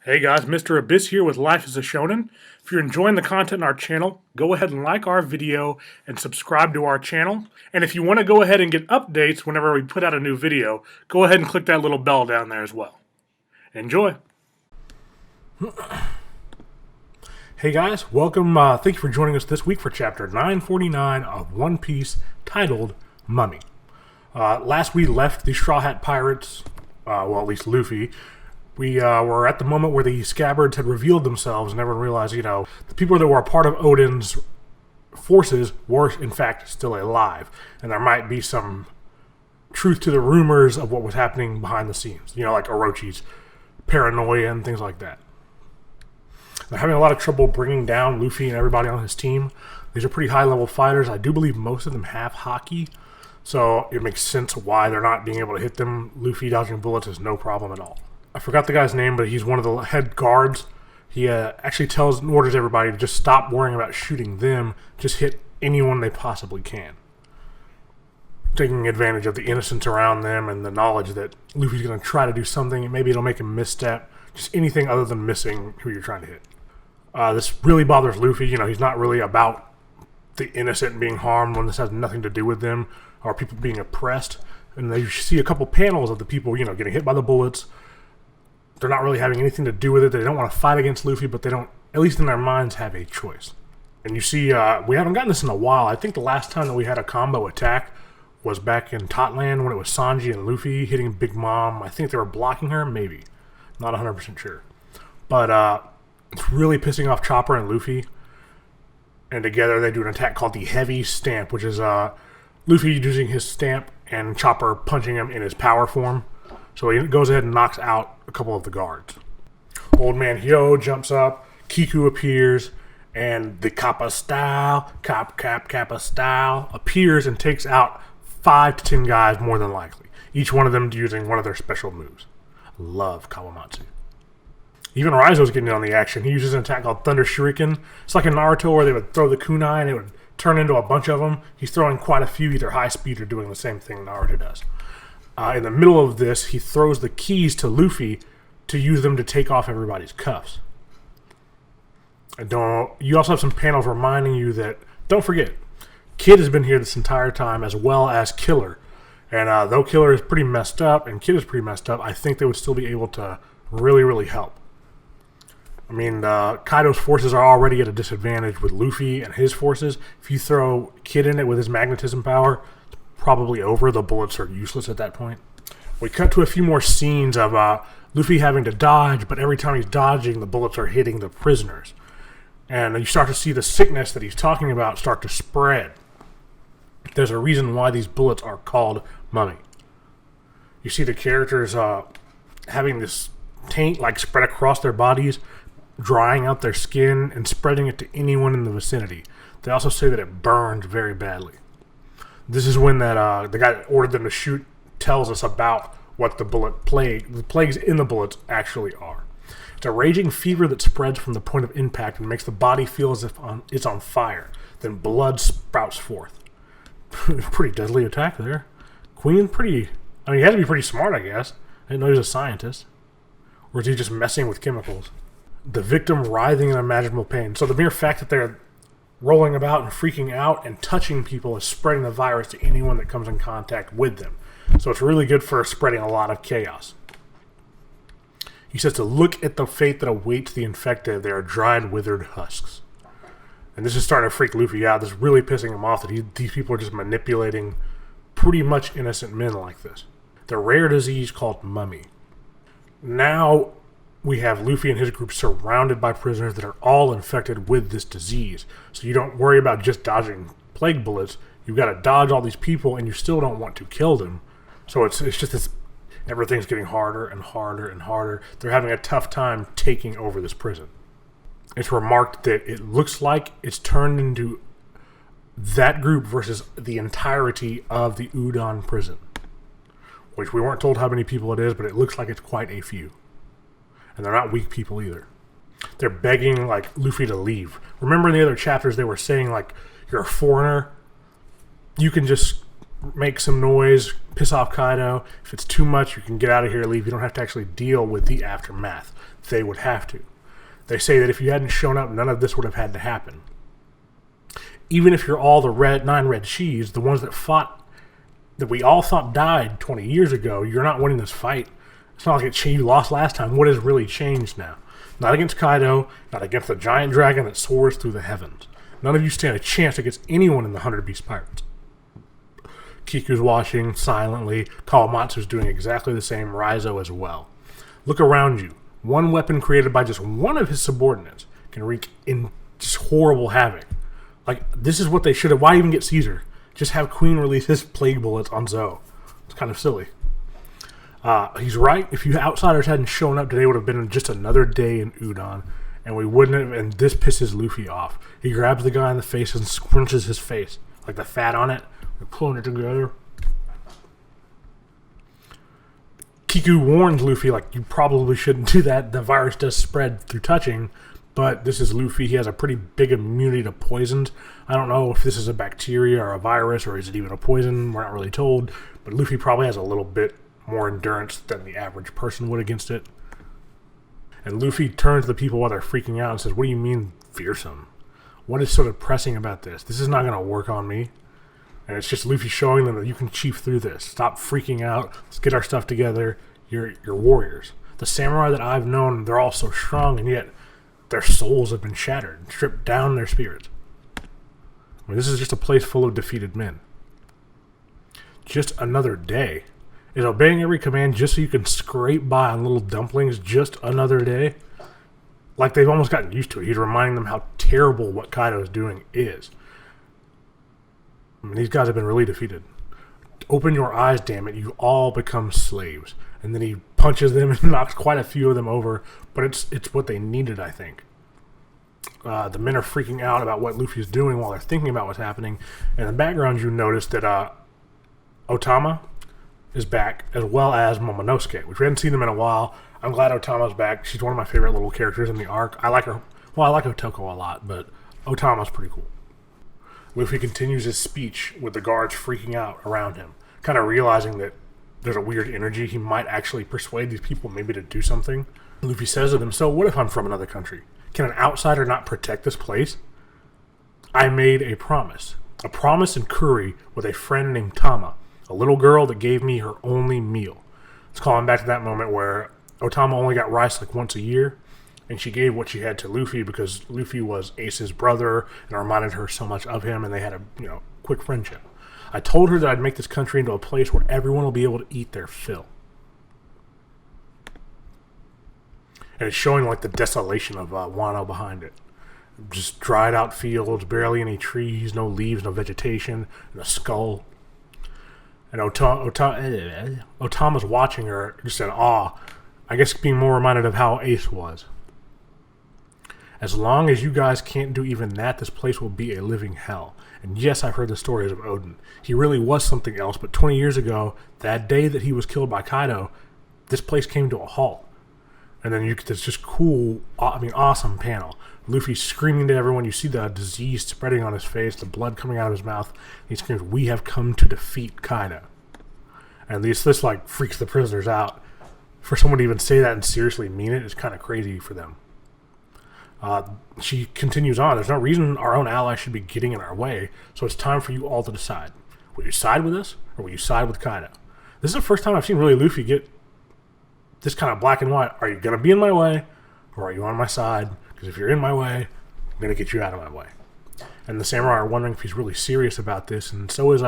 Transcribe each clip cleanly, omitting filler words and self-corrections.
Hey guys, Mr. Abyss here with Life as a Shonen. If you're enjoying the content on our channel, go ahead and like our video and subscribe to our channel. And if you want to go ahead and get updates whenever we put out a new video, go ahead and click that little bell down there as well. Enjoy! Hey guys, welcome. Thank you for joining us this week for chapter 949 of One Piece, titled Mummy. Last we left the Straw Hat Pirates, well, at least Luffy. We were at the moment where the scabbards had revealed themselves, and everyone realized, the people that were a part of Odin's forces were, in fact, still alive. And there might be some truth to the rumors of what was happening behind the scenes. Like Orochi's paranoia and things like that. They're having a lot of trouble bringing down Luffy and everybody on his team. These are pretty high-level fighters. I do believe most of them have haki, so it makes sense why they're not being able to hit them. Luffy dodging bullets is no problem at all. I forgot the guy's name, but he's one of the head guards. He actually tells and orders everybody to just stop worrying about shooting them, just hit anyone they possibly can. Taking advantage of the innocence around them and the knowledge that Luffy's going to try to do something, and maybe it'll make him misstep, just anything other than missing who you're trying to hit. This really bothers Luffy. He's not really about the innocent being harmed when this has nothing to do with them, or people being oppressed. And you see a couple panels of the people, getting hit by the bullets. They're not really having anything to do with it. They don't want to fight against Luffy, but they don't, at least in their minds, have a choice. And you see, we haven't gotten this in a while. I think the last time that we had a combo attack was back in Totland when it was Sanji and Luffy hitting Big Mom. I think they were blocking her, maybe. Not 100% sure. But it's really pissing off Chopper and Luffy. And together they do an attack called the Heavy Stamp, which is Luffy using his stamp and Chopper punching him in his power form. So he goes ahead and knocks out a couple of the guards. Old Man Hyo jumps up, Kiku appears, and the Kappa style appears and takes out 5 to 10 guys more than likely. Each one of them using one of their special moves. Love Kawamatsu. Even Raizo's getting in on the action. He uses an attack called Thunder Shuriken. It's like in Naruto where they would throw the kunai and it would turn into a bunch of them. He's throwing quite a few, either high speed or doing the same thing Naruto does. In the middle of this, he throws the keys to Luffy to use them to take off everybody's cuffs. You also have some panels reminding you that, don't forget, Kid has been here this entire time, as well as Killer. And though Killer is pretty messed up, and Kid is pretty messed up, I think they would still be able to really, really help. I mean, Kaido's forces are already at a disadvantage with Luffy and his forces. If you throw Kid in it with his magnetism power, probably over. The bullets are useless at that point. We cut to a few more scenes of Luffy having to dodge, but every time he's dodging, the bullets are hitting the prisoners. And you start to see the sickness that he's talking about start to spread. There's a reason why these bullets are called Mummy. You see the characters having this taint spread across their bodies, drying out their skin and spreading it to anyone in the vicinity. They also say that it burns very badly. This is when that the guy that ordered them to shoot tells us about what the plagues in the bullets actually are. It's a raging fever that spreads from the point of impact and makes the body feel as if it's on fire. Then blood sprouts forth. Pretty deadly attack there. Queen, he had to be pretty smart, I guess. I didn't know he was a scientist. Or is he just messing with chemicals? The victim writhing in unimaginable pain. So the mere fact that they're rolling about and freaking out and touching people is spreading the virus to anyone that comes in contact with them. So it's really good for spreading a lot of chaos. He says to look at the fate that awaits the infected. They are dried, withered husks. And this is starting to freak Luffy out. This is really pissing him off that these people are just manipulating pretty much innocent men like this. The rare disease called Mummy. Now we have Luffy and his group surrounded by prisoners that are all infected with this disease. So you don't worry about just dodging plague bullets. You've got to dodge all these people, and you still don't want to kill them. So it's just this, everything's getting harder and harder and harder. They're having a tough time taking over this prison. It's remarked that it looks like it's turned into that group versus the entirety of the Udon prison. Which we weren't told how many people it is, but it looks like it's quite a few. And they're not weak people either. They're begging, Luffy to leave. Remember in the other chapters they were saying, you're a foreigner. You can just make some noise, piss off Kaido. If it's too much, you can get out of here, leave. You don't have to actually deal with the aftermath. They would have to. They say that if you hadn't shown up, none of this would have had to happen. Even if you're all the 9 red Shis, the ones that we all thought died 20 years ago, you're not winning this fight. It's not like you lost last time. What has really changed now? Not against Kaido, not against the giant dragon that soars through the heavens. None of you stand a chance against anyone in the 100 Beast Pirates. Kiku's watching silently. Kawamatsu's doing exactly the same. Raizo as well. Look around you. One weapon created by just one of his subordinates can wreak in just horrible havoc. Like, this is what they should have. Why even get Caesar? Just have Queen release his plague bullets on Zoe. It's kind of silly. He's right. If you outsiders hadn't shown up today, it would have been just another day in Udon, and we wouldn't have. And this pisses Luffy off. He grabs the guy in the face and scrunches his face, like the fat on it. They're pulling it together. Kiku warns Luffy, like, you probably shouldn't do that. The virus does spread through touching, but this is Luffy. He has a pretty big immunity to poisons. I don't know if this is a bacteria or a virus, or is it even a poison? We're not really told, but Luffy probably has a little bit more endurance than the average person would against it. And Luffy turns to the people while they're freaking out and says, what do you mean fearsome? What is so depressing about this? This is not going to work on me. And it's just Luffy showing them that you can chief through this. Stop freaking out. Let's get our stuff together. You're warriors. The samurai that I've known, they're all so strong, and yet their souls have been shattered, stripped down their spirits. I mean, this is just a place full of defeated men. Just another day. Is obeying every command just so you can scrape by on little dumplings just another day? Like, they've almost gotten used to it. He's reminding them how terrible what Kaido is doing is. I mean, these guys have been really defeated. Open your eyes, damn it. You all become slaves. And then he punches them and knocks quite a few of them over. But it's what they needed, I think. The men are freaking out about what Luffy's doing while they're thinking about what's happening. And in the background, you notice that Otama is back, as well as Momonosuke, which we hadn't seen them in a while. I'm glad Otama's back. She's one of my favorite little characters in the arc. I like her. Well, I like Otoko a lot, but Otama's pretty cool. Luffy continues his speech with the guards freaking out around him, kind of realizing that there's a weird energy. He might actually persuade these people maybe to do something. Luffy says to them, so what if I'm from another country? Can an outsider not protect this place? I made a promise in Kuri with a friend named Tama, a little girl that gave me her only meal. It's calling back to that moment where Otama only got rice like once a year, and she gave what she had to Luffy because Luffy was Ace's brother and reminded her so much of him, and they had a quick friendship. I told her that I'd make this country into a place where everyone will be able to eat their fill. And it's showing like the desolation of Wano behind it. Just dried out fields, barely any trees, no leaves, no vegetation, and a skull. And Otama's watching her just in awe, I guess being more reminded of how Ace was. As long as you guys can't do even that, this place will be a living hell. And yes, I've heard the stories of Odin. He really was something else, but 20 years ago, that day that he was killed by Kaido, this place came to a halt. And then you get this just cool, awesome panel. Luffy screaming to everyone. You see the disease spreading on his face, the blood coming out of his mouth. He screams, "We have come to defeat Kaido." And this like freaks the prisoners out. For someone to even say that and seriously mean it is kind of crazy for them. She continues on. There's no reason our own allies should be getting in our way, so it's time for you all to decide. Will you side with us, or will you side with Kaido? This is the first time I've seen really Luffy get this kind of black and white. Are you going to be in my way, or are you on my side? Because if you're in my way, I'm going to get you out of my way. And the samurai are wondering if he's really serious about this, and so is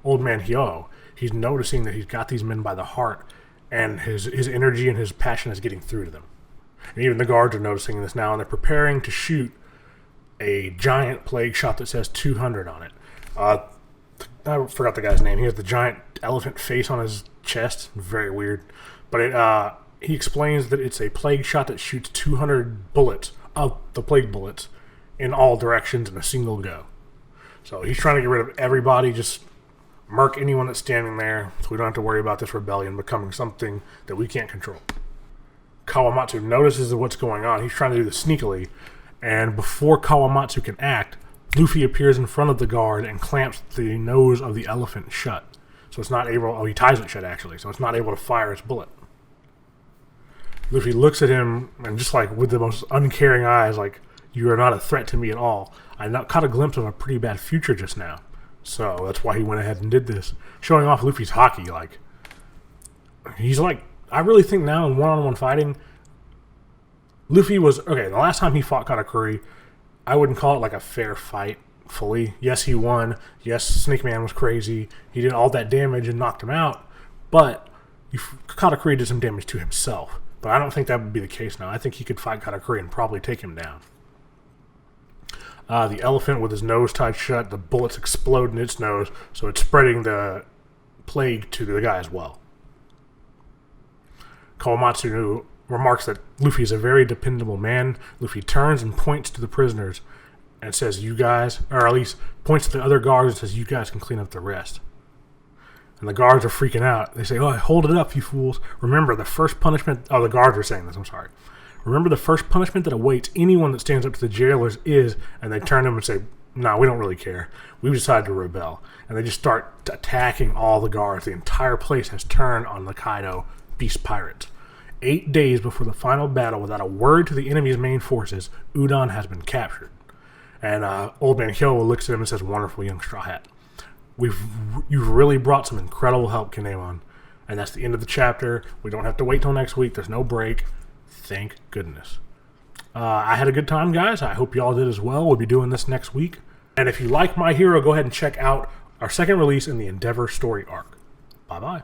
old man Hyo. He's noticing that he's got these men by the heart, and his energy and his passion is getting through to them. And even the guards are noticing this now, and they're preparing to shoot a giant plague shot that says 200 on it. I forgot the guy's name. He has the giant elephant face on his chest. Very weird. But he explains that it's a plague shot that shoots 200 bullets of the plague bullets in all directions in a single go. So he's trying to get rid of everybody, just murk anyone that's standing there, so we don't have to worry about this rebellion becoming something that we can't control. Kawamatsu notices what's going on. He's trying to do this sneakily, and before Kawamatsu can act, Luffy appears in front of the guard and clamps the nose of the elephant shut. so it's not able. Oh, he ties it shut actually, so it's not able to fire its bullet. Luffy looks at him and just like with the most uncaring eyes, like, you are not a threat to me at all. I caught a glimpse of a pretty bad future just now, so that's why he went ahead and did this, showing off Luffy's hockey. Like, he's like, I really think now in one-on-one fighting, Luffy was okay. The last time he fought Katakuri, I wouldn't call it like a fair fight fully. Yes, he won. Yes, Snake Man was crazy. He did all that damage and knocked him out, but Katakuri did some damage to himself. But I don't think that would be the case now. I think he could fight Katakuri and probably take him down. The elephant with his nose tied shut, the bullets explode in its nose, so it's spreading the plague to the guy as well. Kawamatsu remarks that Luffy is a very dependable man. Luffy turns and points to the prisoners and says, you guys, or at least points to the other guards and says, you guys can clean up the rest. And the guards are freaking out. They say, oh, hold it up, you fools. Remember, the first punishment... Oh, the guards are saying this, I'm sorry. Remember, the first punishment that awaits anyone that stands up to the jailers is... And they turn to them and say, no, we don't really care. We've decided to rebel. And they just start attacking all the guards. The entire place has turned on the Kaido Beast Pirates. 8 days before the final battle, without a word to the enemy's main forces, Udon has been captured. And Old Man Kyowa looks at him and says, wonderful young Straw Hat. You've really brought some incredible help, Kinemon. And that's the end of the chapter. We don't have to wait till next week. There's no break. Thank goodness. I had a good time, guys. I hope y'all did as well. We'll be doing this next week. And if you like My Hero, go ahead and check out our second release in the Endeavor story arc. Bye-bye.